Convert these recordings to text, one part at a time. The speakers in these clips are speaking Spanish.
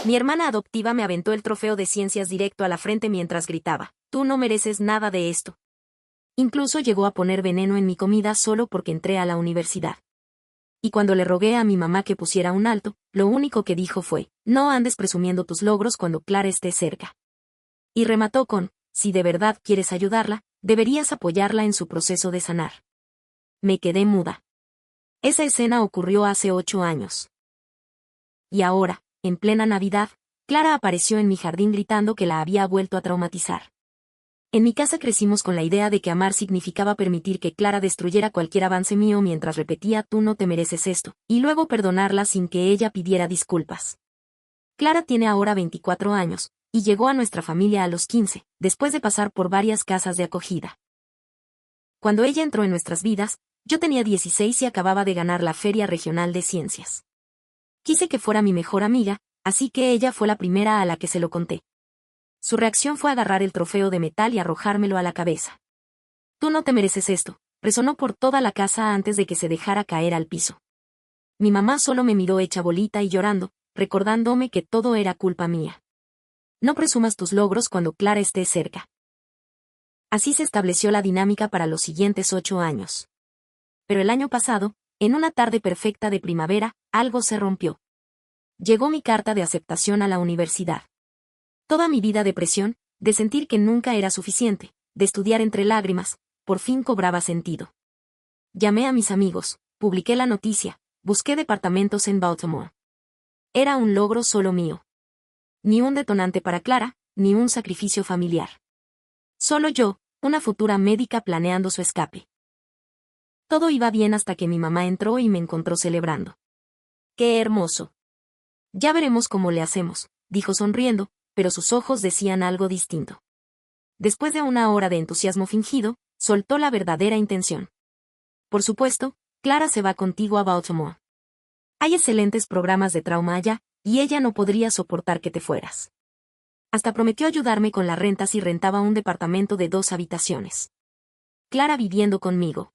Mi hermana adoptiva me aventó el trofeo de ciencias directo a la frente mientras gritaba: «Tú no mereces nada de esto». Incluso llegó a poner veneno en mi comida solo porque entré a la universidad. Y cuando le rogué a mi mamá que pusiera un alto, lo único que dijo fue: «No andes presumiendo tus logros cuando Clara esté cerca». Y remató con: «Si de verdad quieres ayudarla, deberías apoyarla en su proceso de sanar». Me quedé muda. Esa escena ocurrió hace 8 años. Y ahora, en plena Navidad, Clara apareció en mi jardín gritando que la había vuelto a traumatizar. En mi casa crecimos con la idea de que amar significaba permitir que Clara destruyera cualquier avance mío mientras repetía «tú no te mereces esto», y luego perdonarla sin que ella pidiera disculpas. Clara tiene ahora 24 años, y llegó a nuestra familia a los 15, después de pasar por varias casas de acogida. Cuando ella entró en nuestras vidas, yo tenía 16 y acababa de ganar la Feria Regional de Ciencias. Quise que fuera mi mejor amiga, así que ella fue la primera a la que se lo conté. Su reacción fue agarrar el trofeo de metal y arrojármelo a la cabeza. «Tú no te mereces esto», resonó por toda la casa antes de que se dejara caer al piso. Mi mamá solo me miró hecha bolita y llorando, recordándome que todo era culpa mía. «No presumas tus logros cuando Clara esté cerca». Así se estableció la dinámica para los siguientes 8 años. Pero el año pasado, en una tarde perfecta de primavera, algo se rompió. Llegó mi carta de aceptación a la universidad. Toda mi vida de presión, de sentir que nunca era suficiente, de estudiar entre lágrimas, por fin cobraba sentido. Llamé a mis amigos, publiqué la noticia, busqué departamentos en Baltimore. Era un logro solo mío. Ni un detonante para Clara, ni un sacrificio familiar. Solo yo, una futura médica planeando su escape. Todo iba bien hasta que mi mamá entró y me encontró celebrando. «¡Qué hermoso! Ya veremos cómo le hacemos», dijo sonriendo, pero sus ojos decían algo distinto. Después de una hora de entusiasmo fingido, soltó la verdadera intención. «Por supuesto, Clara se va contigo a Baltimore. Hay excelentes programas de trauma allá, y ella no podría soportar que te fueras». Hasta prometió ayudarme con la renta si rentaba un departamento de 2 habitaciones. Clara viviendo conmigo.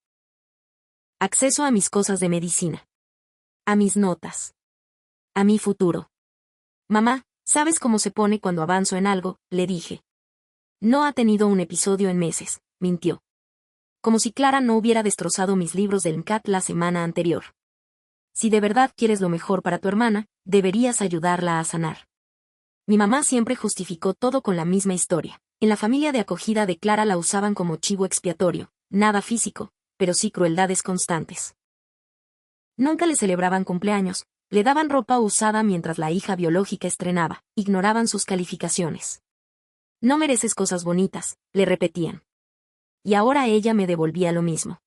Acceso a mis cosas de medicina. A mis notas. A mi futuro. «Mamá, ¿sabes cómo se pone cuando avanzo en algo?», le dije. «No ha tenido un episodio en meses», mintió. Como si Clara no hubiera destrozado mis libros del MCAT la semana anterior. «Si de verdad quieres lo mejor para tu hermana, deberías ayudarla a sanar». Mi mamá siempre justificó todo con la misma historia. En la familia de acogida de Clara la usaban como chivo expiatorio, nada físico, pero sí crueldades constantes. Nunca le celebraban cumpleaños, le daban ropa usada mientras la hija biológica estrenaba, ignoraban sus calificaciones. «No mereces cosas bonitas», le repetían. Y ahora ella me devolvía lo mismo.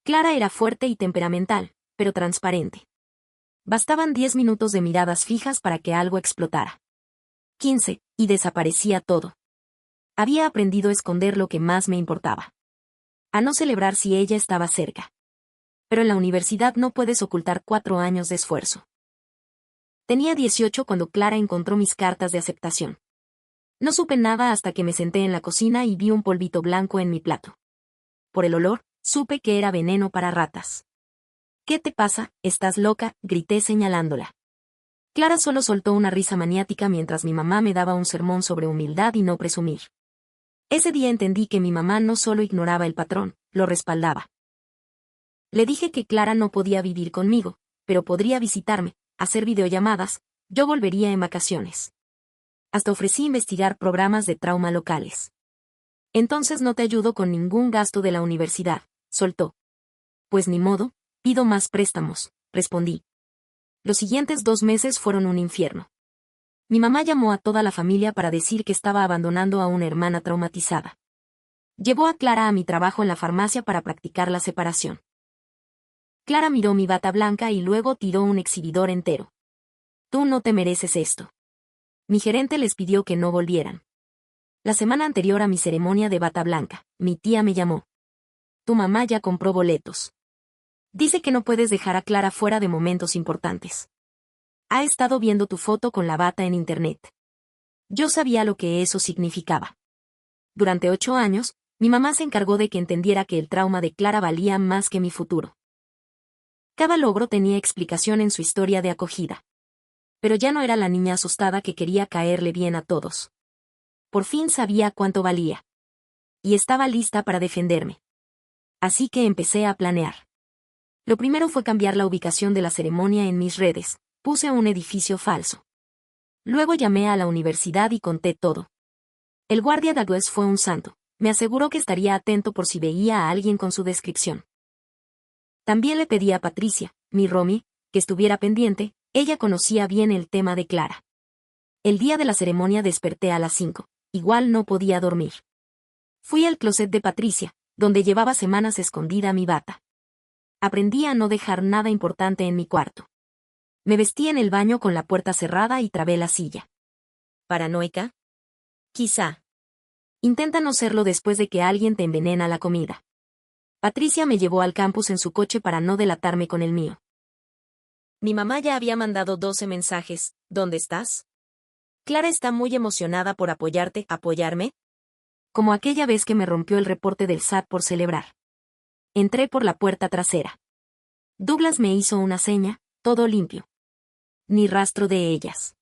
Clara era fuerte y temperamental, pero transparente. Bastaban 10 minutos de miradas fijas para que algo explotara. 15, y desaparecía todo. Había aprendido a esconder lo que más me importaba. A no celebrar si ella estaba cerca. Pero en la universidad no puedes ocultar 4 años de esfuerzo. Tenía 18 cuando Clara encontró mis cartas de aceptación. No supe nada hasta que me senté en la cocina y vi un polvito blanco en mi plato. Por el olor, supe que era veneno para ratas. «¿Qué te pasa? ¿Estás loca?», grité señalándola. Clara solo soltó una risa maniática mientras mi mamá me daba un sermón sobre humildad y no presumir. Ese día entendí que mi mamá no solo ignoraba el patrón, lo respaldaba. Le dije que Clara no podía vivir conmigo, pero podría visitarme, hacer videollamadas, yo volvería en vacaciones. Hasta ofrecí investigar programas de trauma locales. «Entonces no te ayudo con ningún gasto de la universidad», soltó. «Pues ni modo, pido más préstamos», respondí. Los siguientes 2 meses fueron un infierno. Mi mamá llamó a toda la familia para decir que estaba abandonando a una hermana traumatizada. Llevó a Clara a mi trabajo en la farmacia para practicar la separación. Clara miró mi bata blanca y luego tiró un exhibidor entero. «Tú no te mereces esto». Mi gerente les pidió que no volvieran. La semana anterior a mi ceremonia de bata blanca, mi tía me llamó. «Tu mamá ya compró boletos. Dice que no puedes dejar a Clara fuera de momentos importantes. Ha estado viendo tu foto con la bata en internet». Yo sabía lo que eso significaba. Durante 8 años, mi mamá se encargó de que entendiera que el trauma de Clara valía más que mi futuro. Cada logro tenía explicación en su historia de acogida. Pero ya no era la niña asustada que quería caerle bien a todos. Por fin sabía cuánto valía. Y estaba lista para defenderme. Así que empecé a planear. Lo primero fue cambiar la ubicación de la ceremonia en mis redes. Puse un edificio falso. Luego llamé a la universidad y conté todo. El guardia Douglas fue un santo. Me aseguró que estaría atento por si veía a alguien con su descripción. También le pedí a Patricia, mi roomie, que estuviera pendiente. Ella conocía bien el tema de Clara. El día de la ceremonia desperté a las 5. Igual no podía dormir. Fui al closet de Patricia, donde llevaba semanas escondida mi bata. Aprendí a no dejar nada importante en mi cuarto. Me vestí en el baño con la puerta cerrada y trabé la silla. ¿Paranoica? Quizá. Intenta no serlo después de que alguien te envenena la comida. Patricia me llevó al campus en su coche para no delatarme con el mío. Mi mamá ya había mandado 12 mensajes. ¿Dónde estás? Clara está muy emocionada por apoyarte. ¿Apoyarme? Como aquella vez que me rompió el reporte del SAT por celebrar. Entré por la puerta trasera. Douglas me hizo una seña, todo limpio. Ni rastro de ellas.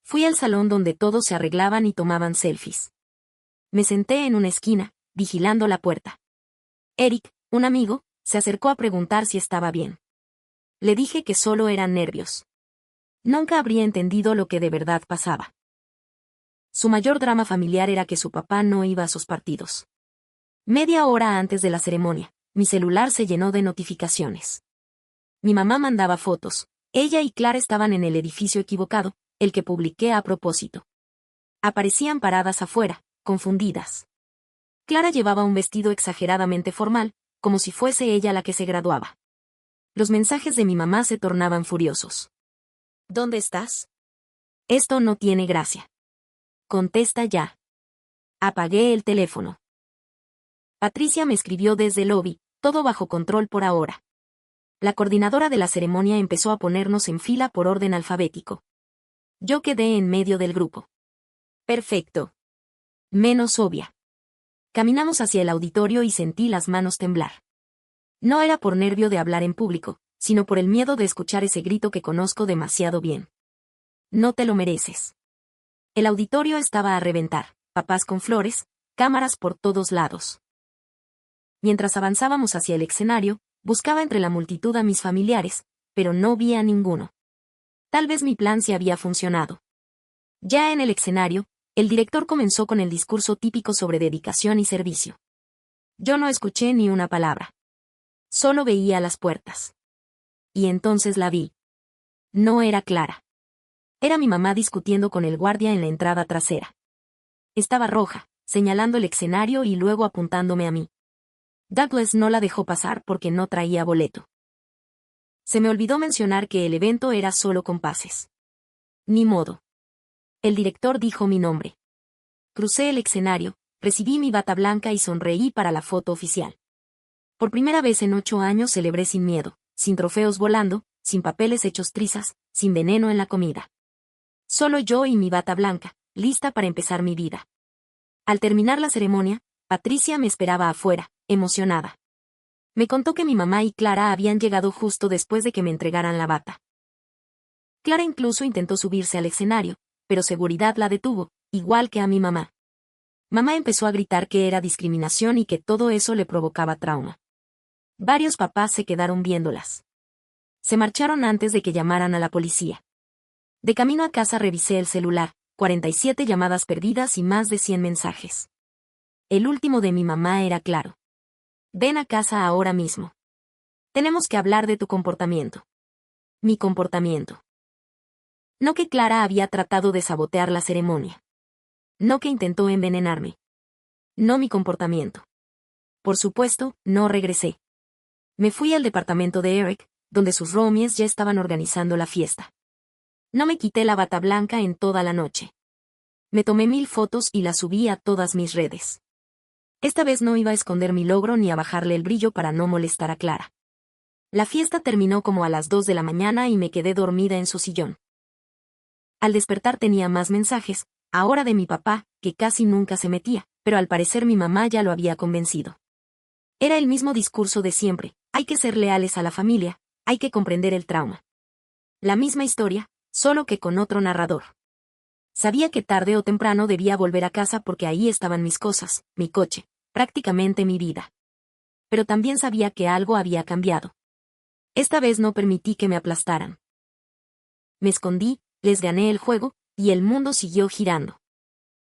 Fui al salón donde todos se arreglaban y tomaban selfies. Me senté en una esquina, vigilando la puerta. Eric, un amigo, se acercó a preguntar si estaba bien. Le dije que solo eran nervios. Nunca habría entendido lo que de verdad pasaba. Su mayor drama familiar era que su papá no iba a sus partidos. Media hora antes de la ceremonia, mi celular se llenó de notificaciones. Mi mamá mandaba fotos. Ella y Clara estaban en el edificio equivocado, el que publiqué a propósito. Aparecían paradas afuera, confundidas. Clara llevaba un vestido exageradamente formal, como si fuese ella la que se graduaba. Los mensajes de mi mamá se tornaban furiosos. ¿Dónde estás? Esto no tiene gracia. Contesta ya. Apagué el teléfono. Patricia me escribió desde el lobby, todo bajo control por ahora. La coordinadora de la ceremonia empezó a ponernos en fila por orden alfabético. Yo quedé en medio del grupo. Perfecto. Menos obvia. Caminamos hacia el auditorio y sentí las manos temblar. No era por nervio de hablar en público, sino por el miedo de escuchar ese grito que conozco demasiado bien. No te lo mereces. El auditorio estaba a reventar, papás con flores, cámaras por todos lados. Mientras avanzábamos hacia el escenario, buscaba entre la multitud a mis familiares, pero no vi a ninguno. Tal vez mi plan sí había funcionado. Ya en el escenario, el director comenzó con el discurso típico sobre dedicación y servicio. Yo no escuché ni una palabra. Solo veía las puertas. Y entonces la vi. No era Clara. Era mi mamá discutiendo con el guardia en la entrada trasera. Estaba roja, señalando el escenario y luego apuntándome a mí. Douglas no la dejó pasar porque no traía boleto. Se me olvidó mencionar que el evento era solo con pases. Ni modo. El director dijo mi nombre. Crucé el escenario, recibí mi bata blanca y sonreí para la foto oficial. Por primera vez en 8 años celebré sin miedo, sin trofeos volando, sin papeles hechos trizas, sin veneno en la comida. Solo yo y mi bata blanca, lista para empezar mi vida. Al terminar la ceremonia, Patricia me esperaba afuera, emocionada. Me contó que mi mamá y Clara habían llegado justo después de que me entregaran la bata. Clara incluso intentó subirse al escenario, pero seguridad la detuvo, igual que a mi mamá. Mamá empezó a gritar que era discriminación y que todo eso le provocaba trauma. Varios papás se quedaron viéndolas. Se marcharon antes de que llamaran a la policía. De camino a casa revisé el celular, 47 llamadas perdidas y más de 100 mensajes. El último de mi mamá era claro. Ven a casa ahora mismo. Tenemos que hablar de tu comportamiento. Mi comportamiento. No que Clara había tratado de sabotear la ceremonia. No que intentó envenenarme. No mi comportamiento. Por supuesto, no regresé. Me fui al departamento de Eric, donde sus roomies ya estaban organizando la fiesta. No me quité la bata blanca en toda la noche. Me tomé 1000 fotos y las subí a todas mis redes. Esta vez no iba a esconder mi logro ni a bajarle el brillo para no molestar a Clara. La fiesta terminó como a las 2 de la mañana y me quedé dormida en su sillón. Al despertar tenía más mensajes, ahora de mi papá, que casi nunca se metía, pero al parecer mi mamá ya lo había convencido. Era el mismo discurso de siempre, hay que ser leales a la familia, hay que comprender el trauma. La misma historia, solo que con otro narrador. Sabía que tarde o temprano debía volver a casa porque ahí estaban mis cosas, mi coche, prácticamente mi vida. Pero también sabía que algo había cambiado. Esta vez no permití que me aplastaran. Me escondí, les gané el juego, y el mundo siguió girando.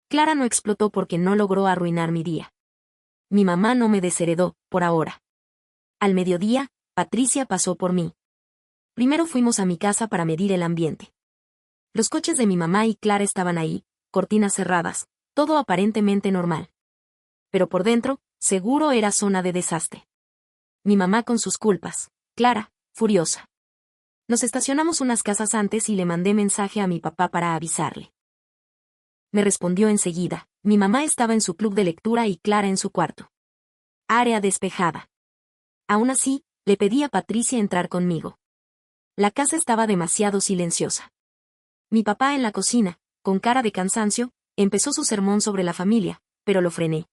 Clara no explotó porque no logró arruinar mi día. Mi mamá no me desheredó, por ahora. Al mediodía, Patricia pasó por mí. Primero fuimos a mi casa para medir el ambiente. Los coches de mi mamá y Clara estaban ahí, cortinas cerradas, todo aparentemente normal. Pero por dentro, seguro era zona de desastre. Mi mamá con sus culpas, Clara, furiosa. Nos estacionamos unas casas antes y le mandé mensaje a mi papá para avisarle. Me respondió enseguida, mi mamá estaba en su club de lectura y Clara en su cuarto. Área despejada. Aún así, le pedí a Patricia entrar conmigo. La casa estaba demasiado silenciosa. Mi papá en la cocina, con cara de cansancio, empezó su sermón sobre la familia, pero lo frené.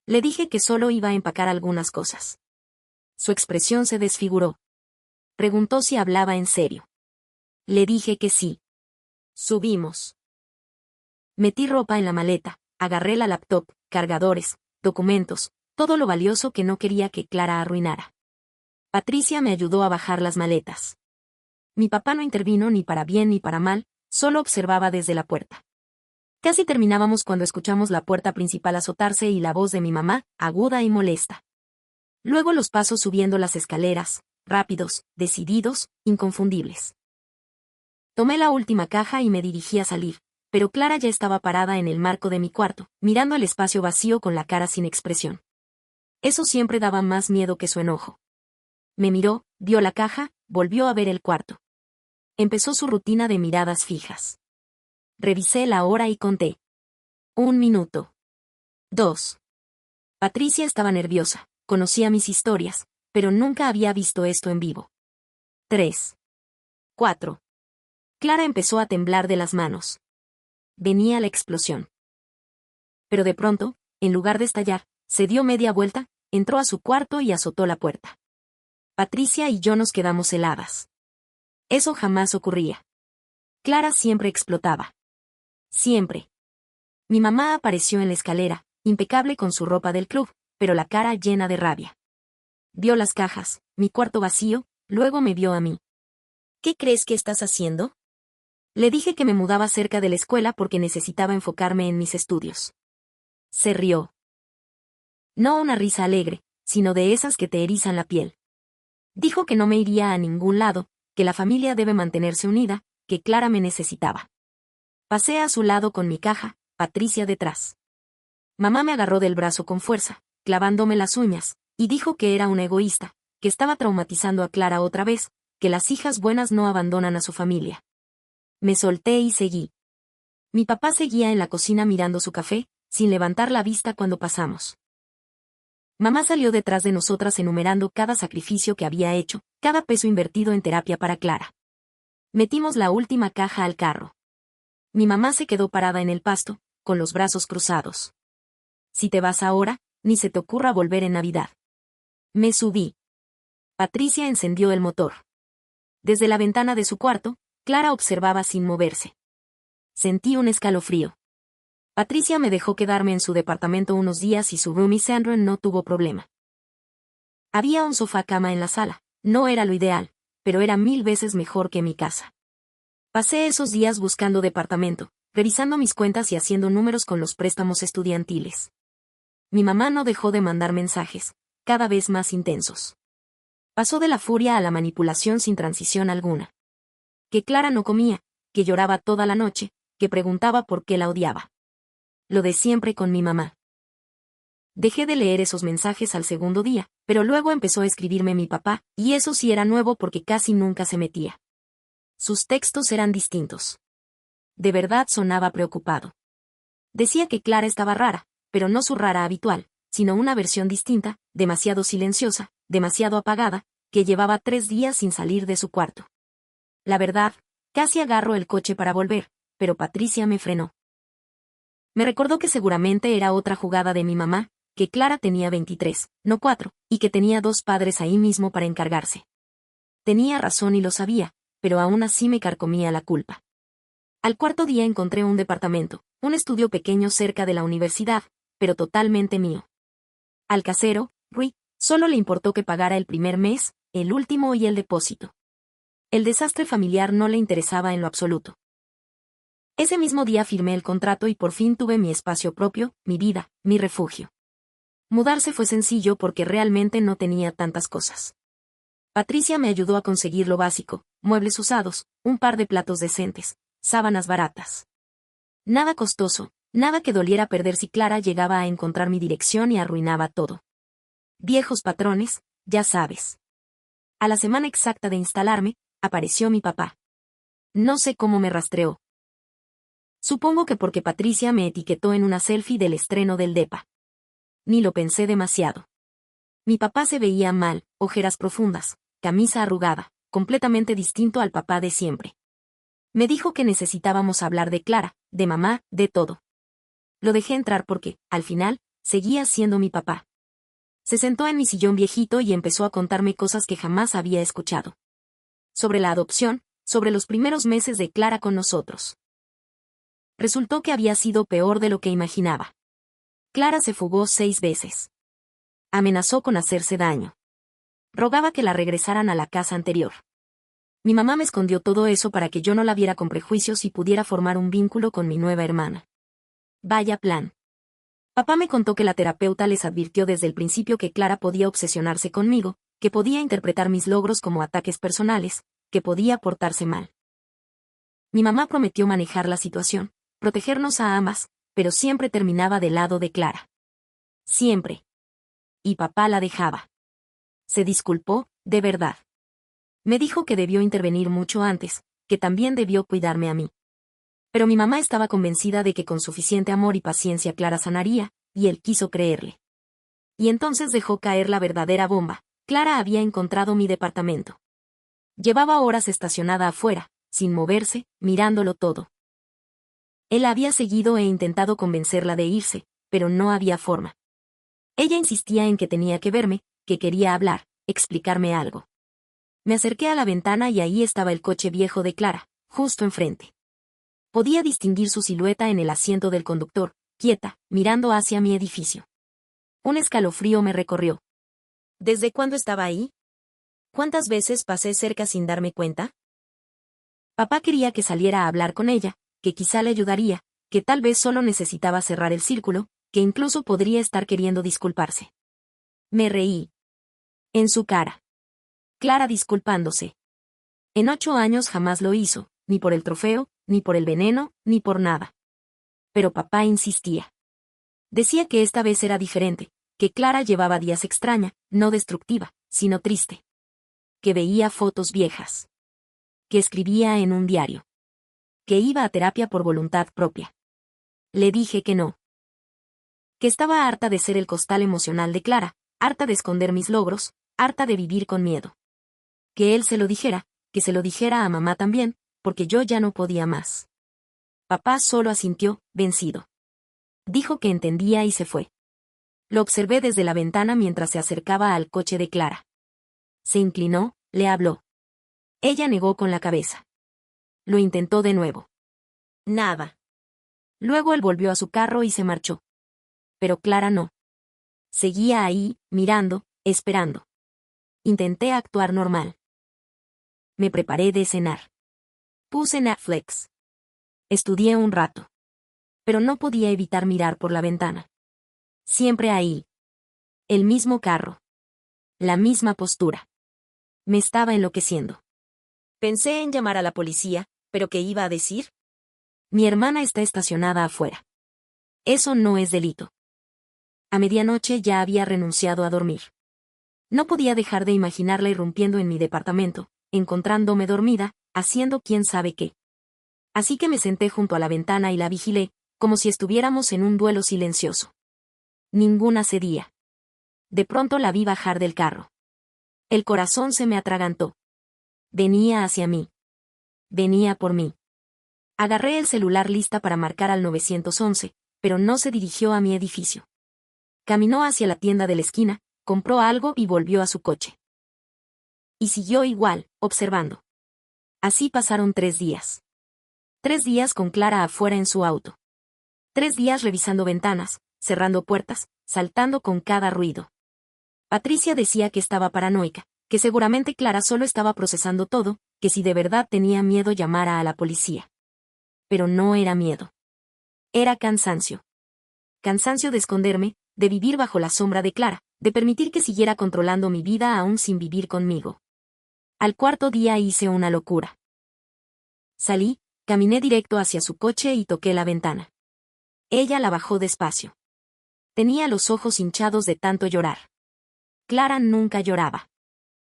Le dije que solo iba a empacar algunas cosas. Su expresión se desfiguró. Preguntó si hablaba en serio. Le dije que sí. Subimos. Metí ropa en la maleta, agarré la laptop, cargadores, documentos, todo lo valioso que no quería que Clara arruinara. Patricia me ayudó a bajar las maletas. Mi papá no intervino ni para bien ni para mal, solo observaba desde la puerta. Casi terminábamos cuando escuchamos la puerta principal azotarse y la voz de mi mamá, aguda y molesta. Luego los pasos subiendo las escaleras, rápidos, decididos, inconfundibles. Tomé la última caja y me dirigí a salir, pero Clara ya estaba parada en el marco de mi cuarto, mirando el espacio vacío con la cara sin expresión. Eso siempre daba más miedo que su enojo. Me miró, vio la caja, volvió a ver el cuarto. Empezó su rutina de miradas fijas. Revisé la hora y conté. 1 minuto. 2. Patricia estaba nerviosa, conocía mis historias, pero nunca había visto esto en vivo. 3. 4. Clara empezó a temblar de las manos. Venía la explosión. Pero de pronto, en lugar de estallar, se dio media vuelta, entró a su cuarto y azotó la puerta. Patricia y yo nos quedamos heladas. Eso jamás ocurría. Clara siempre explotaba. Siempre. Mi mamá apareció en la escalera, impecable con su ropa del club, pero la cara llena de rabia. Vio las cajas, mi cuarto vacío, luego me vio a mí. ¿Qué crees que estás haciendo? Le dije que me mudaba cerca de la escuela porque necesitaba enfocarme en mis estudios. Se rió. No una risa alegre, sino de esas que te erizan la piel. Dijo que no me iría a ningún lado, que la familia debe mantenerse unida, que Clara me necesitaba. Pasé a su lado con mi caja, Patricia detrás. Mamá me agarró del brazo con fuerza, clavándome las uñas, y dijo que era un egoísta, que estaba traumatizando a Clara otra vez, que las hijas buenas no abandonan a su familia. Me solté y seguí. Mi papá seguía en la cocina mirando su café, sin levantar la vista cuando pasamos. Mamá salió detrás de nosotras enumerando cada sacrificio que había hecho, cada peso invertido en terapia para Clara. Metimos la última caja al carro. Mi mamá se quedó parada en el pasto, con los brazos cruzados. Si te vas ahora, ni se te ocurra volver en Navidad. Me subí. Patricia encendió el motor. Desde la ventana de su cuarto, Clara observaba sin moverse. Sentí un escalofrío. Patricia me dejó quedarme en su departamento unos días y su roomie Sandra no tuvo problema. Había un sofá-cama en la sala, no era lo ideal, pero era 1000 veces mejor que mi casa. Pasé esos días buscando departamento, revisando mis cuentas y haciendo números con los préstamos estudiantiles. Mi mamá no dejó de mandar mensajes, cada vez más intensos. Pasó de la furia a la manipulación sin transición alguna. Que Clara no comía, que lloraba toda la noche, que preguntaba por qué la odiaba. Lo de siempre con mi mamá. Dejé de leer esos mensajes al segundo día, pero luego empezó a escribirme mi papá, y eso sí era nuevo porque casi nunca se metía. Sus textos eran distintos. De verdad sonaba preocupado. Decía que Clara estaba rara, pero no su rara habitual, sino una versión distinta, demasiado silenciosa, demasiado apagada, que llevaba 3 días sin salir de su cuarto. La verdad, casi agarro el coche para volver, pero Patricia me frenó. Me recordó que seguramente era otra jugada de mi mamá, que Clara tenía 23, no 4, y que tenía 2 padres ahí mismo para encargarse. Tenía razón y lo sabía, pero aún así me carcomía la culpa. Al cuarto día encontré un departamento, un estudio pequeño cerca de la universidad, pero totalmente mío. Al casero, Rui, solo le importó que pagara el primer mes, el último y el depósito. El desastre familiar no le interesaba en lo absoluto. Ese mismo día firmé el contrato y por fin tuve mi espacio propio, mi vida, mi refugio. Mudarse fue sencillo porque realmente no tenía tantas cosas. Patricia me ayudó a conseguir lo básico, muebles usados, un par de platos decentes, sábanas baratas. Nada costoso, nada que doliera perder si Clara llegaba a encontrar mi dirección y arruinaba todo. Viejos patrones, ya sabes. A la semana exacta de instalarme, apareció mi papá. No sé cómo me rastreó. Supongo que porque Patricia me etiquetó en una selfie del estreno del depa. Ni lo pensé demasiado. Mi papá se veía mal, ojeras profundas, camisa arrugada, completamente distinto al papá de siempre. Me dijo que necesitábamos hablar de Clara, de mamá, de todo. Lo dejé entrar porque, al final, seguía siendo mi papá. Se sentó en mi sillón viejito y empezó a contarme cosas que jamás había escuchado. Sobre la adopción, sobre los primeros meses de Clara con nosotros. Resultó que había sido peor de lo que imaginaba. Clara se fugó 6 veces. Amenazó con hacerse daño. Rogaba que la regresaran a la casa anterior. Mi mamá me escondió todo eso para que yo no la viera con prejuicios y pudiera formar un vínculo con mi nueva hermana. Vaya plan. Papá me contó que la terapeuta les advirtió desde el principio que Clara podía obsesionarse conmigo, que podía interpretar mis logros como ataques personales, que podía portarse mal. Mi mamá prometió manejar la situación, protegernos a ambas, pero siempre terminaba del lado de Clara. Siempre. Y papá la dejaba. Se disculpó, de verdad. Me dijo que debió intervenir mucho antes, que también debió cuidarme a mí. Pero mi mamá estaba convencida de que con suficiente amor y paciencia Clara sanaría, y él quiso creerle. Y entonces dejó caer la verdadera bomba. Clara había encontrado mi departamento. Llevaba horas estacionada afuera, sin moverse, mirándolo todo. Él había seguido e intentado convencerla de irse, pero no había forma. Ella insistía en que tenía que verme, que quería hablar, explicarme algo. Me acerqué a la ventana y ahí estaba el coche viejo de Clara, justo enfrente. Podía distinguir su silueta en el asiento del conductor, quieta, mirando hacia mi edificio. Un escalofrío me recorrió. ¿Desde cuándo estaba ahí? ¿Cuántas veces pasé cerca sin darme cuenta? Papá quería que saliera a hablar con ella, que quizá le ayudaría, que tal vez solo necesitaba cerrar el círculo, que incluso podría estar queriendo disculparse. Me reí. En su cara. Clara disculpándose. En 8 años jamás lo hizo, ni por el trofeo, ni por el veneno, ni por nada. Pero papá insistía. Decía que esta vez era diferente, que Clara llevaba días extraña, no destructiva, sino triste. Que veía fotos viejas. Que escribía en un diario. Que iba a terapia por voluntad propia. Le dije que no. Que estaba harta de ser el costal emocional de Clara, harta de esconder mis logros, harta de vivir con miedo. Que él se lo dijera, que se lo dijera a mamá también, porque yo ya no podía más. Papá solo asintió, vencido. Dijo que entendía y se fue. Lo observé desde la ventana mientras se acercaba al coche de Clara. Se inclinó, le habló. Ella negó con la cabeza. Lo intentó de nuevo. Nada. Luego él volvió a su carro y se marchó. Pero Clara no. Seguía ahí, mirando, esperando. Intenté actuar normal. Me preparé de cenar. Puse Netflix. Estudié un rato. Pero no podía evitar mirar por la ventana. Siempre ahí. El mismo carro. La misma postura. Me estaba enloqueciendo. Pensé en llamar a la policía, pero ¿qué iba a decir? Mi hermana está estacionada afuera. Eso no es delito. A medianoche ya había renunciado a dormir. No podía dejar de imaginarla irrumpiendo en mi departamento, encontrándome dormida, haciendo quién sabe qué. Así que me senté junto a la ventana y la vigilé, como si estuviéramos en un duelo silencioso. Ninguna cedía. De pronto la vi bajar del carro. El corazón se me atragantó. Venía hacia mí. Venía por mí. Agarré el celular lista para marcar al 911, pero no se dirigió a mi edificio. Caminó hacia la tienda de la esquina, compró algo y volvió a su coche. Y siguió igual, observando. Así pasaron 3 días. 3 días con Clara afuera en su auto. 3 días revisando ventanas, cerrando puertas, saltando con cada ruido. Patricia decía que estaba paranoica, que seguramente Clara solo estaba procesando todo, que si de verdad tenía miedo llamara a la policía. Pero no era miedo. Era cansancio. Cansancio de esconderme, de vivir bajo la sombra de Clara, de permitir que siguiera controlando mi vida aún sin vivir conmigo. Al 4.º día hice una locura. Salí, caminé directo hacia su coche y toqué la ventana. Ella la bajó despacio. Tenía los ojos hinchados de tanto llorar. Clara nunca lloraba.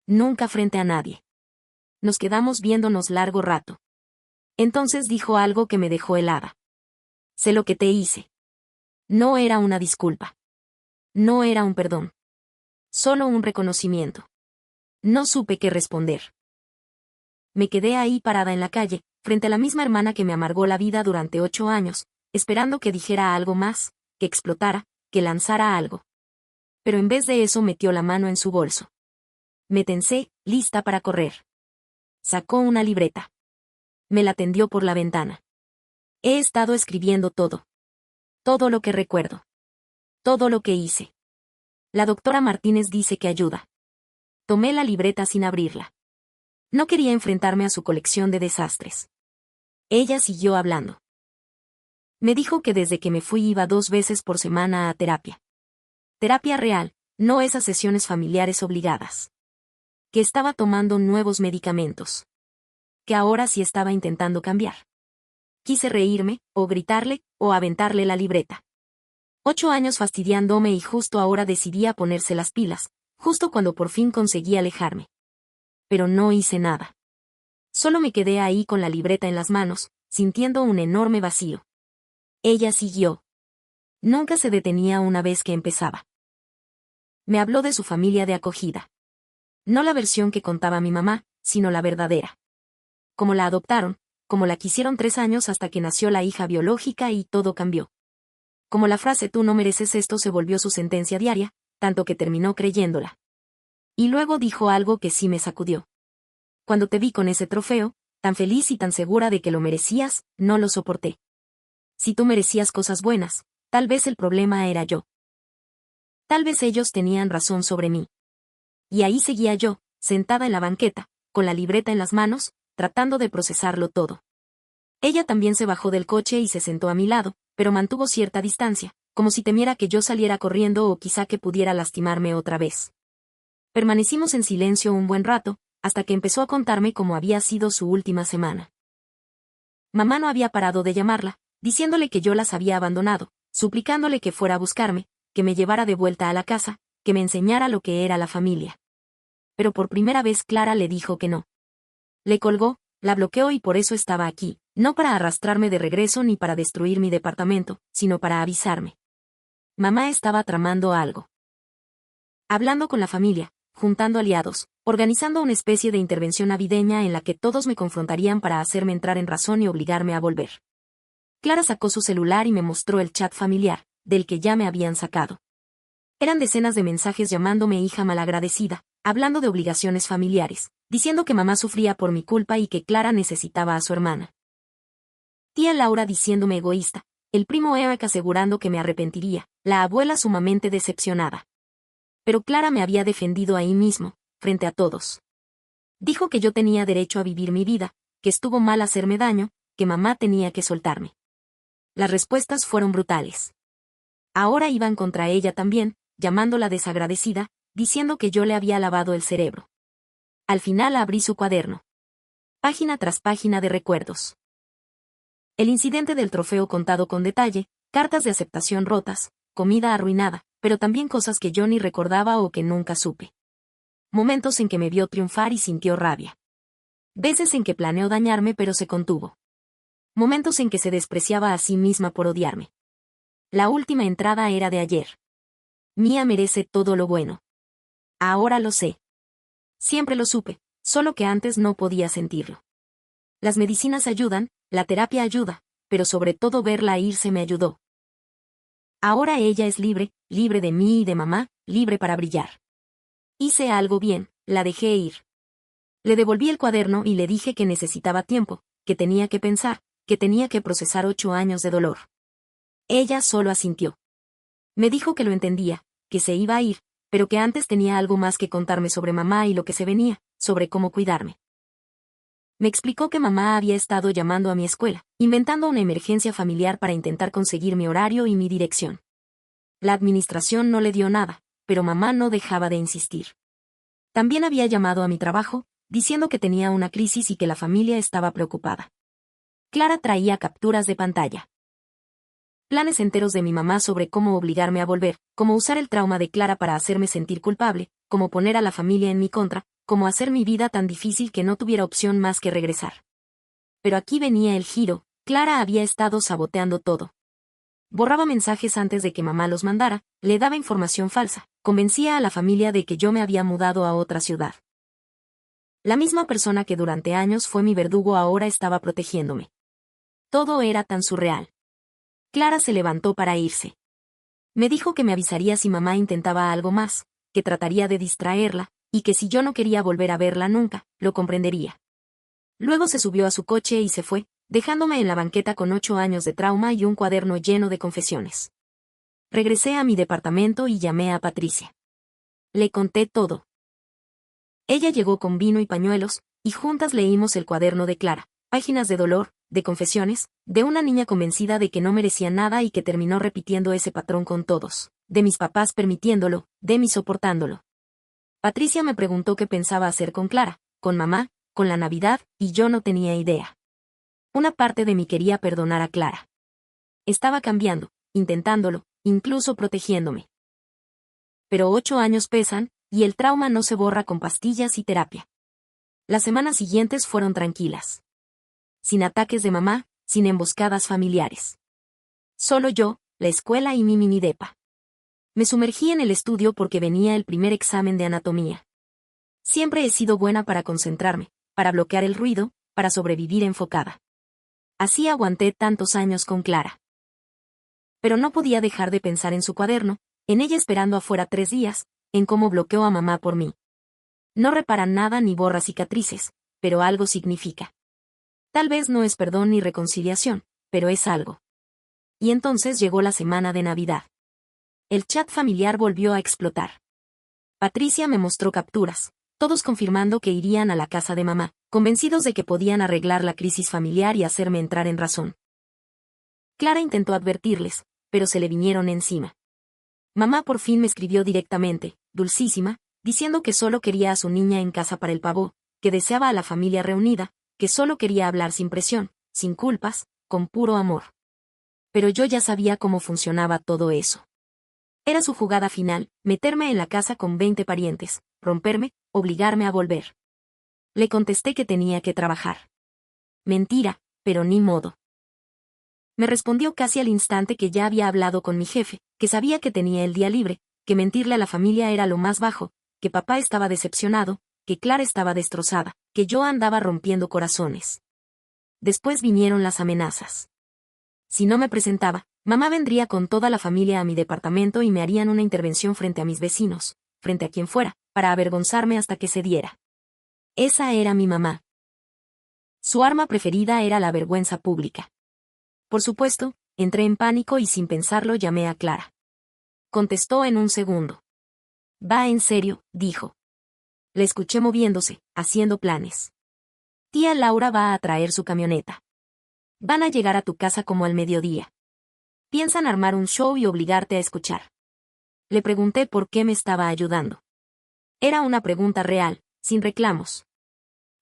Nunca frente a nadie. Nos quedamos viéndonos largo rato. Entonces dijo algo que me dejó helada. Sé lo que te hice. No era una disculpa. No era un perdón. Solo un reconocimiento. No supe qué responder. Me quedé ahí parada en la calle, frente a la misma hermana que me amargó la vida durante 8 años, esperando que dijera algo más, que explotara, que lanzara algo. Pero en vez de eso metió la mano en su bolso. Me tensé, lista para correr. Sacó una libreta. Me la tendió por la ventana. He estado escribiendo todo. Todo lo que recuerdo. Todo lo que hice. La doctora Martínez dice que ayuda. Tomé la libreta sin abrirla. No quería enfrentarme a su colección de desastres. Ella siguió hablando. Me dijo que desde que me fui iba 2 veces por semana a terapia. Terapia real, no esas sesiones familiares obligadas. Que estaba tomando nuevos medicamentos. Que ahora sí estaba intentando cambiar. Quise reírme, o gritarle, o aventarle la libreta. 8 años fastidiándome y justo ahora decidí a ponerse las pilas, justo cuando por fin conseguí alejarme. Pero no hice nada. Solo me quedé ahí con la libreta en las manos, sintiendo un enorme vacío. Ella siguió. Nunca se detenía una vez que empezaba. Me habló de su familia de acogida. No la versión que contaba mi mamá, sino la verdadera. Cómo la adoptaron, cómo la quisieron 3 años hasta que nació la hija biológica y todo cambió. Como la frase "tú no mereces esto" se volvió su sentencia diaria, tanto que terminó creyéndola. Y luego dijo algo que sí me sacudió. Cuando te vi con ese trofeo, tan feliz y tan segura de que lo merecías, no lo soporté. Si tú merecías cosas buenas, tal vez el problema era yo. Tal vez ellos tenían razón sobre mí. Y ahí seguía yo, sentada en la banqueta, con la libreta en las manos, tratando de procesarlo todo. Ella también se bajó del coche y se sentó a mi lado, pero mantuvo cierta distancia, como si temiera que yo saliera corriendo o quizá que pudiera lastimarme otra vez. Permanecimos en silencio un buen rato, hasta que empezó a contarme cómo había sido su última semana. Mamá no había parado de llamarla, diciéndole que yo las había abandonado, suplicándole que fuera a buscarme, que me llevara de vuelta a la casa, que me enseñara lo que era la familia. Pero por primera vez Clara le dijo que no. Le colgó, la bloqueó y por eso estaba aquí, no para arrastrarme de regreso ni para destruir mi departamento, sino para avisarme. Mamá estaba tramando algo. Hablando con la familia, juntando aliados, organizando una especie de intervención navideña en la que todos me confrontarían para hacerme entrar en razón y obligarme a volver. Clara sacó su celular y me mostró el chat familiar, del que ya me habían sacado. Eran decenas de mensajes llamándome hija malagradecida, hablando de obligaciones familiares, diciendo que mamá sufría por mi culpa y que Clara necesitaba a su hermana. Tía Laura diciéndome egoísta, el primo Eric asegurando que me arrepentiría, la abuela sumamente decepcionada. Pero Clara me había defendido ahí mismo, frente a todos. Dijo que yo tenía derecho a vivir mi vida, que estuvo mal hacerme daño, que mamá tenía que soltarme. Las respuestas fueron brutales. Ahora iban contra ella también, llamándola desagradecida, diciendo que yo le había lavado el cerebro. Al final abrí su cuaderno. Página tras página de recuerdos. El incidente del trofeo contado con detalle, cartas de aceptación rotas, comida arruinada, pero también cosas que yo ni recordaba o que nunca supe. Momentos en que me vio triunfar y sintió rabia. Veces en que planeó dañarme pero se contuvo. Momentos en que se despreciaba a sí misma por odiarme. La última entrada era de ayer. Mía merece todo lo bueno. Ahora lo sé. Siempre lo supe, solo que antes no podía sentirlo. Las medicinas ayudan, la terapia ayuda, pero sobre todo verla irse me ayudó. Ahora ella es libre, libre de mí y de mamá, libre para brillar. Hice algo bien, la dejé ir. Le devolví el cuaderno y le dije que necesitaba tiempo, que tenía que pensar, que tenía que procesar 8 años de dolor. Ella solo asintió. Me dijo que lo entendía, que se iba a ir, pero que antes tenía algo más que contarme sobre mamá y lo que se venía, sobre cómo cuidarme. Me explicó que mamá había estado llamando a mi escuela, inventando una emergencia familiar para intentar conseguir mi horario y mi dirección. La administración no le dio nada, pero mamá no dejaba de insistir. También había llamado a mi trabajo, diciendo que tenía una crisis y que la familia estaba preocupada. Clara traía capturas de pantalla. Planes enteros de mi mamá sobre cómo obligarme a volver, cómo usar el trauma de Clara para hacerme sentir culpable, cómo poner a la familia en mi contra, cómo hacer mi vida tan difícil que no tuviera opción más que regresar. Pero aquí venía el giro, Clara había estado saboteando todo. Borraba mensajes antes de que mamá los mandara, le daba información falsa, convencía a la familia de que yo me había mudado a otra ciudad. La misma persona que durante años fue mi verdugo ahora estaba protegiéndome. Todo era tan surreal. Clara se levantó para irse. Me dijo que me avisaría si mamá intentaba algo más, que trataría de distraerla, y que si yo no quería volver a verla nunca, lo comprendería. Luego se subió a su coche y se fue, dejándome en la banqueta con 8 años de trauma y un cuaderno lleno de confesiones. Regresé a mi departamento y llamé a Patricia. Le conté todo. Ella llegó con vino y pañuelos, y juntas leímos el cuaderno de Clara, páginas de dolor, de confesiones, de una niña convencida de que no merecía nada y que terminó repitiendo ese patrón con todos, de mis papás permitiéndolo, de mí soportándolo. Patricia me preguntó qué pensaba hacer con Clara, con mamá, con la Navidad, y yo no tenía idea. Una parte de mí quería perdonar a Clara. Estaba cambiando, intentándolo, incluso protegiéndome. Pero 8 años pesan, y el trauma no se borra con pastillas y terapia. Las semanas siguientes fueron tranquilas. Sin ataques de mamá, sin emboscadas familiares. Solo yo, la escuela y mi mini depa. Me sumergí en el estudio porque venía el primer examen de anatomía. Siempre he sido buena para concentrarme, para bloquear el ruido, para sobrevivir enfocada. Así aguanté tantos años con Clara. Pero no podía dejar de pensar en su cuaderno, en ella esperando afuera 3 días, en cómo bloqueó a mamá por mí. No repara nada ni borra cicatrices, pero algo significa. Tal vez no es perdón ni reconciliación, pero es algo. Y entonces llegó la semana de Navidad. El chat familiar volvió a explotar. Patricia me mostró capturas, todos confirmando que irían a la casa de mamá, convencidos de que podían arreglar la crisis familiar y hacerme entrar en razón. Clara intentó advertirles, pero se le vinieron encima. Mamá por fin me escribió directamente, dulcísima, diciendo que solo quería a su niña en casa para el pavó, que deseaba a la familia reunida, que solo quería hablar sin presión, sin culpas, con puro amor. Pero yo ya sabía cómo funcionaba todo eso. Era su jugada final, meterme en la casa con 20 parientes, romperme, obligarme a volver. Le contesté que tenía que trabajar. Mentira, pero ni modo. Me respondió casi al instante que ya había hablado con mi jefe, que sabía que tenía el día libre, que mentirle a la familia era lo más bajo, que papá estaba decepcionado, que Clara estaba destrozada, que yo andaba rompiendo corazones. Después vinieron las amenazas. Si no me presentaba, mamá vendría con toda la familia a mi departamento y me harían una intervención frente a mis vecinos, frente a quien fuera, para avergonzarme hasta que cediera. Esa era mi mamá. Su arma preferida era la vergüenza pública. Por supuesto, entré en pánico y sin pensarlo llamé a Clara. Contestó en un segundo. «Va en serio», dijo. Le escuché moviéndose, haciendo planes. «Tía Laura va a traer su camioneta. Van a llegar a tu casa como al mediodía. Piensan armar un show y obligarte a escuchar». Le pregunté por qué me estaba ayudando. Era una pregunta real, sin reclamos.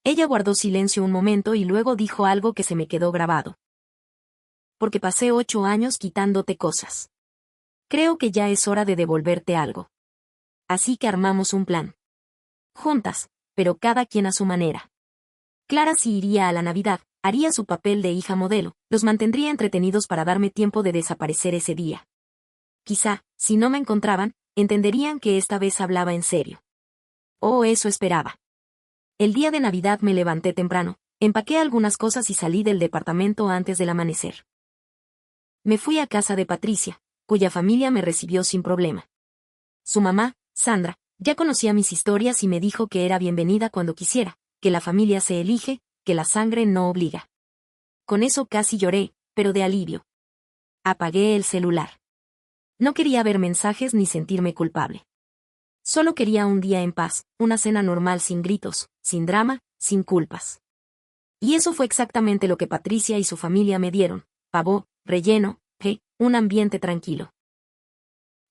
Ella guardó silencio un momento y luego dijo algo que se me quedó grabado. «Porque pasé 8 años quitándote cosas. Creo que ya es hora de devolverte algo. Así que armamos un plan. Juntas, pero cada quien a su manera. Clara sí iría a la Navidad, haría su papel de hija modelo, los mantendría entretenidos para darme tiempo de desaparecer ese día. Quizá, si no me encontraban, entenderían que esta vez hablaba en serio. Oh, eso esperaba. El día de Navidad me levanté temprano, empaqué algunas cosas y salí del departamento antes del amanecer. Me fui a casa de Patricia, cuya familia me recibió sin problema. Su mamá, Sandra, ya conocía mis historias y me dijo que era bienvenida cuando quisiera, que la familia se elige, que la sangre no obliga. Con eso casi lloré, pero de alivio. Apagué el celular. No quería ver mensajes ni sentirme culpable. Solo quería un día en paz, una cena normal sin gritos, sin drama, sin culpas. Y eso fue exactamente lo que Patricia y su familia me dieron: pavo, relleno, un ambiente tranquilo.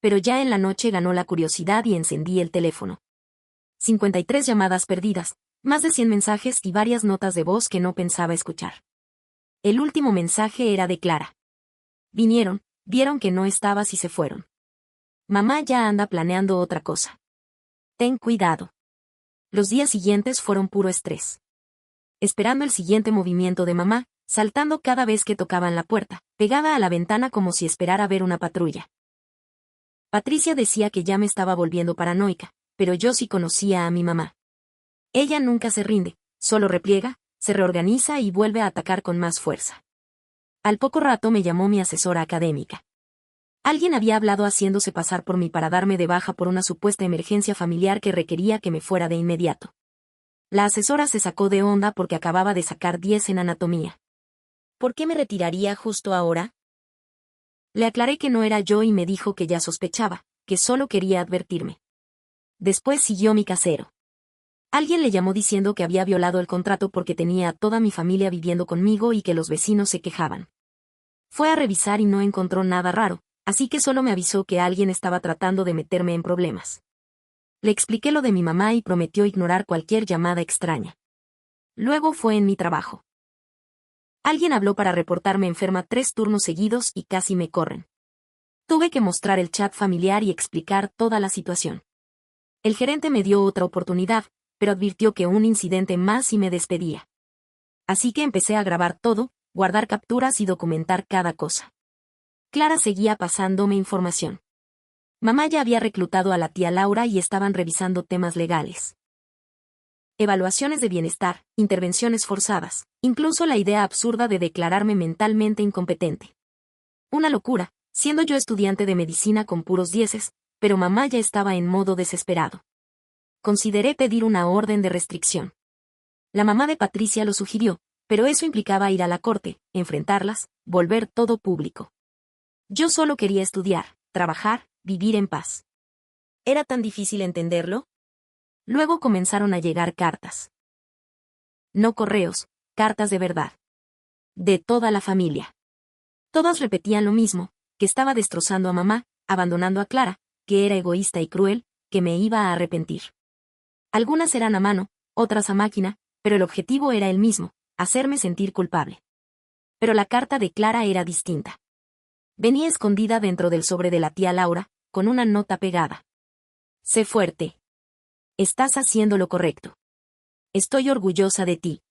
Pero ya en la noche ganó la curiosidad y encendí el teléfono. 53 llamadas perdidas, más de 100 mensajes y varias notas de voz que no pensaba escuchar. El último mensaje era de Clara. Vinieron, vieron que no estabas y se fueron. Mamá ya anda planeando otra cosa. Ten cuidado. Los días siguientes fueron puro estrés. Esperando el siguiente movimiento de mamá, saltando cada vez que tocaban la puerta, pegada a la ventana como si esperara ver una patrulla. Patricia decía que ya me estaba volviendo paranoica, pero yo sí conocía a mi mamá. Ella nunca se rinde, solo repliega, se reorganiza y vuelve a atacar con más fuerza. Al poco rato me llamó mi asesora académica. Alguien había hablado haciéndose pasar por mí para darme de baja por una supuesta emergencia familiar que requería que me fuera de inmediato. La asesora se sacó de onda porque acababa de sacar 10 en anatomía. ¿Por qué me retiraría justo ahora? Le aclaré que no era yo y me dijo que ya sospechaba, que solo quería advertirme. Después siguió mi casero. Alguien le llamó diciendo que había violado el contrato porque tenía a toda mi familia viviendo conmigo y que los vecinos se quejaban. Fue a revisar y no encontró nada raro, así que solo me avisó que alguien estaba tratando de meterme en problemas. Le expliqué lo de mi mamá y prometió ignorar cualquier llamada extraña. Luego fue en mi trabajo. Alguien habló para reportarme enferma 3 turnos seguidos y casi me corren. Tuve que mostrar el chat familiar y explicar toda la situación. El gerente me dio otra oportunidad, pero advirtió que un incidente más y me despedía. Así que empecé a grabar todo, guardar capturas y documentar cada cosa. Clara seguía pasándome información. Mamá ya había reclutado a la tía Laura y estaban revisando temas legales. Evaluaciones de bienestar, intervenciones forzadas, incluso la idea absurda de declararme mentalmente incompetente. Una locura, siendo yo estudiante de medicina con puros 10, pero mamá ya estaba en modo desesperado. Consideré pedir una orden de restricción. La mamá de Patricia lo sugirió, pero eso implicaba ir a la corte, enfrentarlas, volver todo público. Yo solo quería estudiar, trabajar, vivir en paz. ¿Era tan difícil entenderlo? Luego comenzaron a llegar cartas. No correos, cartas de verdad. De toda la familia. Todas repetían lo mismo, que estaba destrozando a mamá, abandonando a Clara, que era egoísta y cruel, que me iba a arrepentir. Algunas eran a mano, otras a máquina, pero el objetivo era el mismo, hacerme sentir culpable. Pero la carta de Clara era distinta. Venía escondida dentro del sobre de la tía Laura, con una nota pegada. Sé fuerte. Estás haciendo lo correcto. Estoy orgullosa de ti.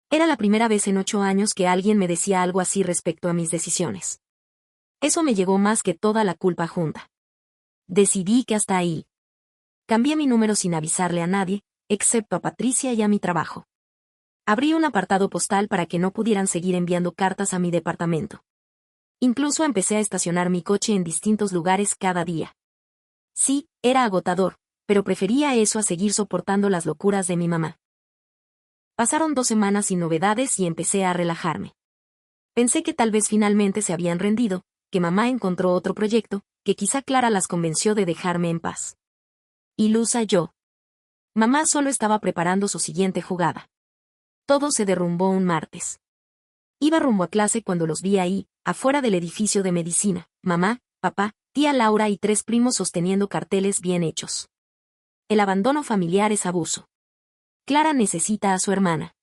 Era la primera vez en 8 años que alguien me decía algo así respecto a mis decisiones. Eso me llegó más que toda la culpa junta. Decidí que hasta ahí. Cambié mi número sin avisarle a nadie, excepto a Patricia y a mi trabajo. Abrí un apartado postal para que no pudieran seguir enviando cartas a mi departamento. Incluso empecé a estacionar mi coche en distintos lugares cada día. Sí, era agotador, pero prefería eso a seguir soportando las locuras de mi mamá. Pasaron 2 semanas sin novedades y empecé a relajarme. Pensé que tal vez finalmente se habían rendido, que mamá encontró otro proyecto, que quizá Clara las convenció de dejarme en paz. Ilusa yo. Mamá solo estaba preparando su siguiente jugada. Todo se derrumbó un martes. Iba rumbo a clase cuando los vi ahí, afuera del edificio de medicina, mamá, papá, tía Laura y 3 primos sosteniendo carteles bien hechos. El abandono familiar es abuso. Clara necesita a su hermana.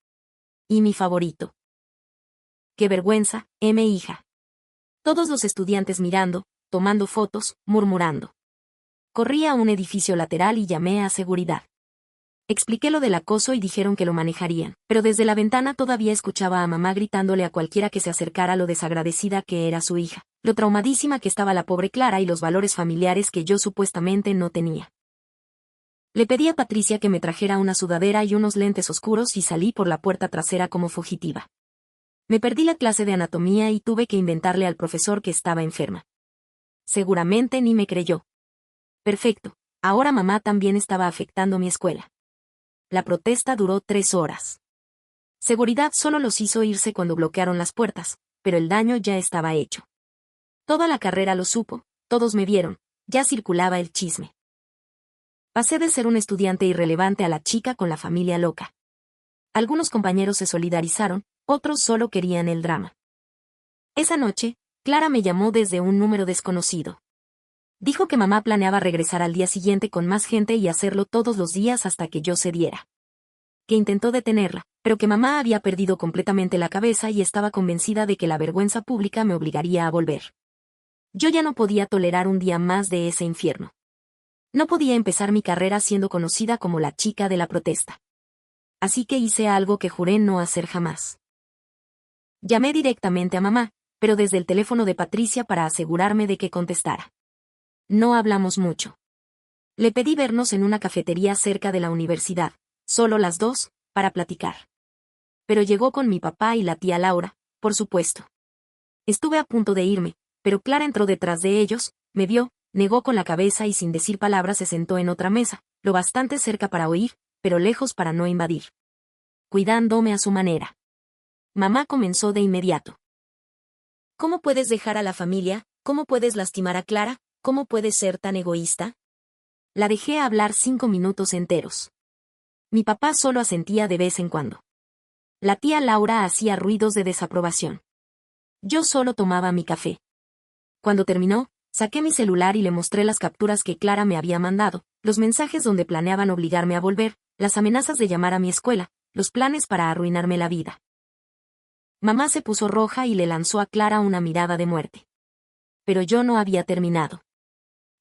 Y mi favorito. Qué vergüenza, hija. Todos los estudiantes mirando, tomando fotos, murmurando. Corrí a un edificio lateral y llamé a seguridad. Expliqué lo del acoso y dijeron que lo manejarían, pero desde la ventana todavía escuchaba a mamá gritándole a cualquiera que se acercara lo desagradecida que era su hija, lo traumadísima que estaba la pobre Clara y los valores familiares que yo supuestamente no tenía. Le pedí a Patricia que me trajera una sudadera y unos lentes oscuros y salí por la puerta trasera como fugitiva. Me perdí la clase de anatomía y tuve que inventarle al profesor que estaba enferma. Seguramente ni me creyó. Perfecto, ahora mamá también estaba afectando mi escuela. La protesta duró 3 horas. Seguridad solo los hizo irse cuando bloquearon las puertas, pero el daño ya estaba hecho. Toda la carrera lo supo, todos me vieron, ya circulaba el chisme. Pasé de ser un estudiante irrelevante a la chica con la familia loca. Algunos compañeros se solidarizaron, otros solo querían el drama. Esa noche, Clara me llamó desde un número desconocido. Dijo que mamá planeaba regresar al día siguiente con más gente y hacerlo todos los días hasta que yo cediera. Que intentó detenerla, pero que mamá había perdido completamente la cabeza y estaba convencida de que la vergüenza pública me obligaría a volver. Yo ya no podía tolerar un día más de ese infierno. No podía empezar mi carrera siendo conocida como la chica de la protesta. Así que hice algo que juré no hacer jamás. Llamé directamente a mamá, pero desde el teléfono de Patricia para asegurarme de que contestara. No hablamos mucho. Le pedí vernos en una cafetería cerca de la universidad, solo las dos, para platicar. Pero llegó con mi papá y la tía Laura, por supuesto. Estuve a punto de irme, pero Clara entró detrás de ellos, me vio, negó con la cabeza y sin decir palabras se sentó en otra mesa, lo bastante cerca para oír, pero lejos para no invadir. Cuidándome a su manera. Mamá comenzó de inmediato. ¿Cómo puedes dejar a la familia? ¿Cómo puedes lastimar a Clara? ¿Cómo puedes ser tan egoísta? La dejé hablar 5 minutos enteros. Mi papá solo asentía de vez en cuando. La tía Laura hacía ruidos de desaprobación. Yo solo tomaba mi café. Cuando terminó, saqué mi celular y le mostré las capturas que Clara me había mandado, los mensajes donde planeaban obligarme a volver, las amenazas de llamar a mi escuela, los planes para arruinarme la vida. Mamá se puso roja y le lanzó a Clara una mirada de muerte. Pero yo no había terminado.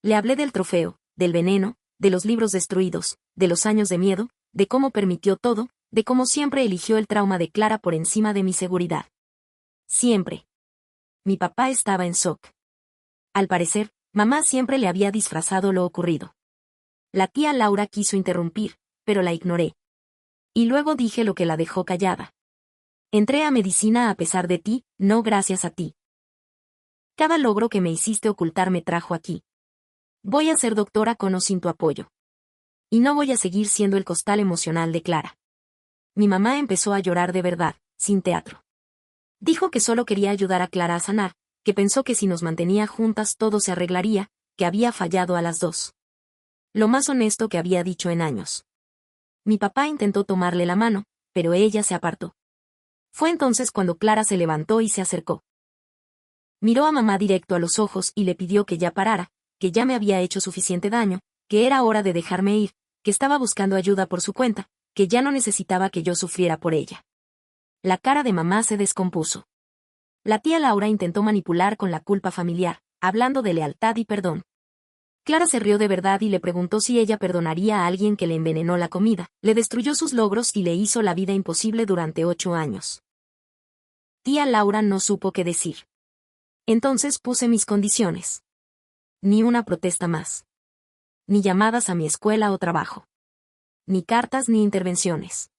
Le hablé del trofeo, del veneno, de los libros destruidos, de los años de miedo, de cómo permitió todo, de cómo siempre eligió el trauma de Clara por encima de mi seguridad. Siempre. Mi papá estaba en shock. Al parecer, mamá siempre le había disfrazado lo ocurrido. La tía Laura quiso interrumpir, pero la ignoré. Y luego dije lo que la dejó callada. Entré a medicina a pesar de ti, no gracias a ti. Cada logro que me hiciste ocultar me trajo aquí. Voy a ser doctora con o sin tu apoyo. Y no voy a seguir siendo el costal emocional de Clara. Mi mamá empezó a llorar de verdad, sin teatro. Dijo que solo quería ayudar a Clara a sanar, que pensó que si nos mantenía juntas todo se arreglaría, que había fallado a las dos. Lo más honesto que había dicho en años. Mi papá intentó tomarle la mano, pero ella se apartó. Fue entonces cuando Clara se levantó y se acercó. Miró a mamá directo a los ojos y le pidió que ya parara, que ya me había hecho suficiente daño, que era hora de dejarme ir, que estaba buscando ayuda por su cuenta, que ya no necesitaba que yo sufriera por ella. La cara de mamá se descompuso. La tía Laura intentó manipular con la culpa familiar, hablando de lealtad y perdón. Clara se rió de verdad y le preguntó si ella perdonaría a alguien que le envenenó la comida, le destruyó sus logros y le hizo la vida imposible durante 8 años. Tía Laura no supo qué decir. Entonces puse mis condiciones. Ni una protesta más. Ni llamadas a mi escuela o trabajo. Ni cartas ni intervenciones.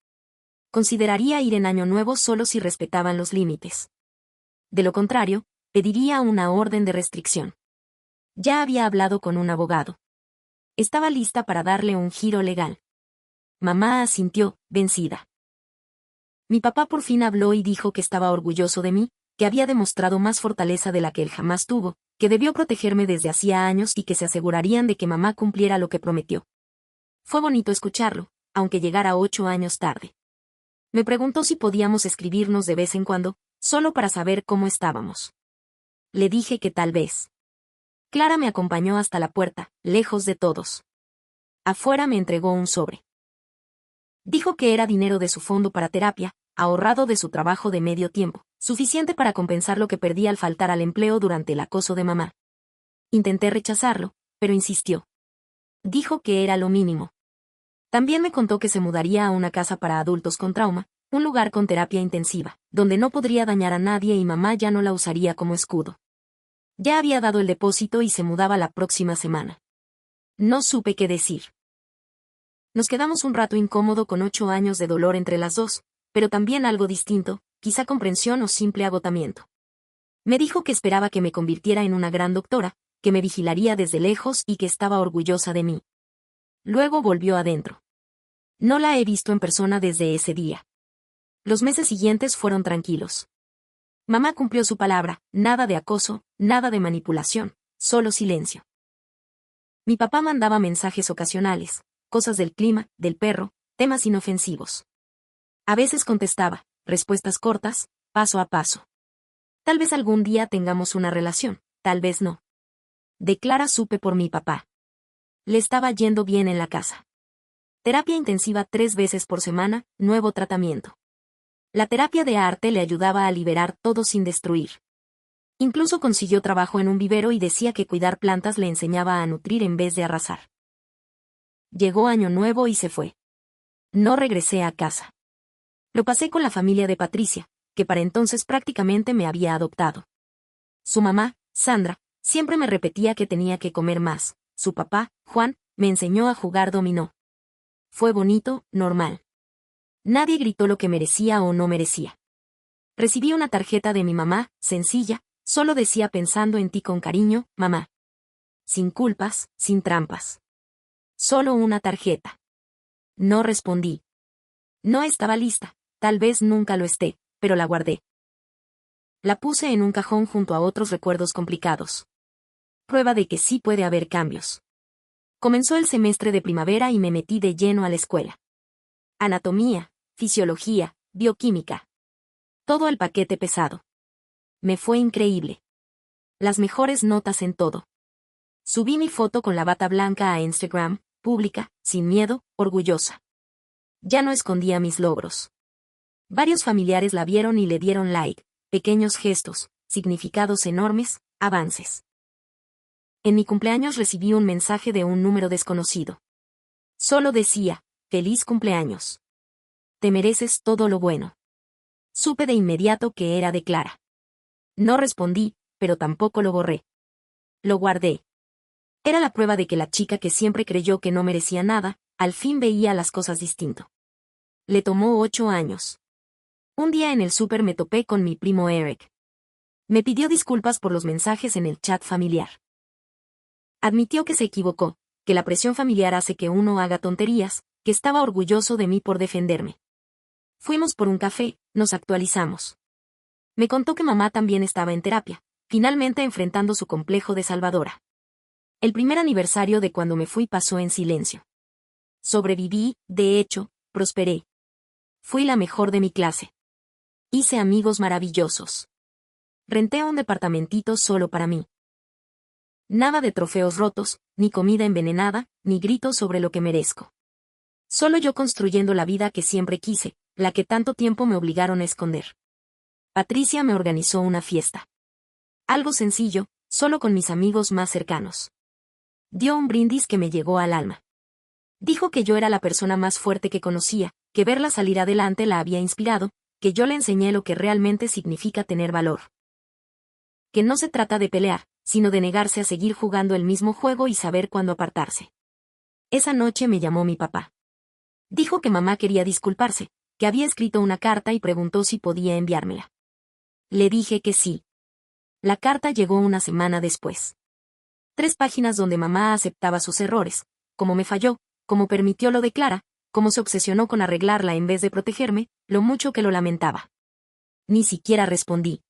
Consideraría ir en Año Nuevo solo si respetaban los límites. De lo contrario, pediría una orden de restricción. Ya había hablado con un abogado. Estaba lista para darle un giro legal. Mamá asintió, vencida. Mi papá por fin habló y dijo que estaba orgulloso de mí, que había demostrado más fortaleza de la que él jamás tuvo, que debió protegerme desde hacía años y que se asegurarían de que mamá cumpliera lo que prometió. Fue bonito escucharlo, aunque llegara 8 años tarde. Me preguntó si podíamos escribirnos de vez en cuando, solo para saber cómo estábamos. Le dije que tal vez. Clara me acompañó hasta la puerta, lejos de todos. Afuera me entregó un sobre. Dijo que era dinero de su fondo para terapia, ahorrado de su trabajo de medio tiempo, suficiente para compensar lo que perdí al faltar al empleo durante el acoso de mamá. Intenté rechazarlo, pero insistió. Dijo que era lo mínimo. También me contó que se mudaría a una casa para adultos con trauma, un lugar con terapia intensiva, donde no podría dañar a nadie y mamá ya no la usaría como escudo. Ya había dado el depósito y se mudaba la próxima semana. No supe qué decir. Nos quedamos un rato incómodo con 8 años de dolor entre las dos, pero también algo distinto, quizá comprensión o simple agotamiento. Me dijo que esperaba que me convirtiera en una gran doctora, que me vigilaría desde lejos y que estaba orgullosa de mí. Luego volvió adentro. No la he visto en persona desde ese día. Los meses siguientes fueron tranquilos. Mamá cumplió su palabra, nada de acoso, nada de manipulación, solo silencio. Mi papá mandaba mensajes ocasionales, cosas del clima, del perro, temas inofensivos. A veces contestaba, respuestas cortas, paso a paso. Tal vez algún día tengamos una relación, tal vez no. De Clara supe por mi papá. Le estaba yendo bien en la casa. Terapia intensiva 3 veces por semana, nuevo tratamiento. La terapia de arte le ayudaba a liberar todo sin destruir. Incluso consiguió trabajo en un vivero y decía que cuidar plantas le enseñaba a nutrir en vez de arrasar. Llegó Año Nuevo y se fue. No regresé a casa. Lo pasé con la familia de Patricia, que para entonces prácticamente me había adoptado. Su mamá, Sandra, siempre me repetía que tenía que comer más. Su papá, Juan, me enseñó a jugar dominó. Fue bonito, normal. Nadie gritó lo que merecía o no merecía. Recibí una tarjeta de mi mamá, sencilla, solo decía pensando en ti con cariño, mamá. Sin culpas, sin trampas. Solo una tarjeta. No respondí. No estaba lista, tal vez nunca lo esté, pero la guardé. La puse en un cajón junto a otros recuerdos complicados. Prueba de que sí puede haber cambios. Comenzó el semestre de primavera y me metí de lleno a la escuela. Anatomía, fisiología, bioquímica. Todo el paquete pesado. Me fue increíble. Las mejores notas en todo. Subí mi foto con la bata blanca a Instagram, pública, sin miedo, orgullosa. Ya no escondía mis logros. Varios familiares la vieron y le dieron like, pequeños gestos, significados enormes, avances. En mi cumpleaños recibí un mensaje de un número desconocido. Solo decía, feliz cumpleaños. Te mereces todo lo bueno. Supe de inmediato que era de Clara. No respondí, pero tampoco lo borré. Lo guardé. Era la prueba de que la chica que siempre creyó que no merecía nada, al fin veía las cosas distinto. Le tomó 8 años. Un día en el súper me topé con mi primo Eric. Me pidió disculpas por los mensajes en el chat familiar. Admitió que se equivocó, que la presión familiar hace que uno haga tonterías, que estaba orgulloso de mí por defenderme. Fuimos por un café, nos actualizamos. Me contó que mamá también estaba en terapia, finalmente enfrentando su complejo de salvadora. El primer aniversario de cuando me fui pasó en silencio. Sobreviví, de hecho, prosperé. Fui la mejor de mi clase. Hice amigos maravillosos. Renté un departamentito solo para mí. Nada de trofeos rotos, ni comida envenenada, ni gritos sobre lo que merezco. Solo yo construyendo la vida que siempre quise, la que tanto tiempo me obligaron a esconder. Patricia me organizó una fiesta. Algo sencillo, solo con mis amigos más cercanos. Dio un brindis que me llegó al alma. Dijo que yo era la persona más fuerte que conocía, que verla salir adelante la había inspirado, que yo le enseñé lo que realmente significa tener valor. Que no se trata de pelear, sino de negarse a seguir jugando el mismo juego y saber cuándo apartarse. Esa noche me llamó mi papá. Dijo que mamá quería disculparse, que había escrito una carta y preguntó si podía enviármela. Le dije que sí. La carta llegó una semana después. 3 páginas donde mamá aceptaba sus errores, cómo me falló, cómo permitió lo de Clara, cómo se obsesionó con arreglarla en vez de protegerme, lo mucho que lo lamentaba. Ni siquiera respondí.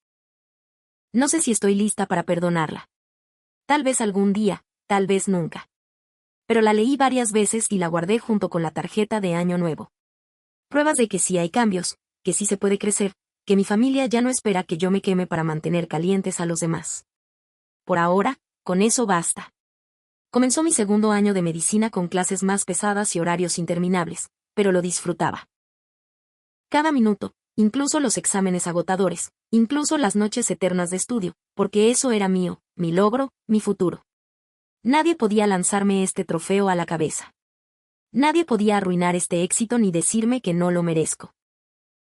No sé si estoy lista para perdonarla. Tal vez algún día, tal vez nunca. Pero la leí varias veces y la guardé junto con la tarjeta de Año Nuevo. Pruebas de que sí hay cambios, que sí se puede crecer, que mi familia ya no espera que yo me queme para mantener calientes a los demás. Por ahora, con eso basta. Comenzó mi segundo año de medicina con clases más pesadas y horarios interminables, pero lo disfrutaba. Cada minuto, incluso los exámenes agotadores, incluso las noches eternas de estudio, porque eso era mío, mi logro, mi futuro. Nadie podía lanzarme este trofeo a la cabeza. Nadie podía arruinar este éxito ni decirme que no lo merezco.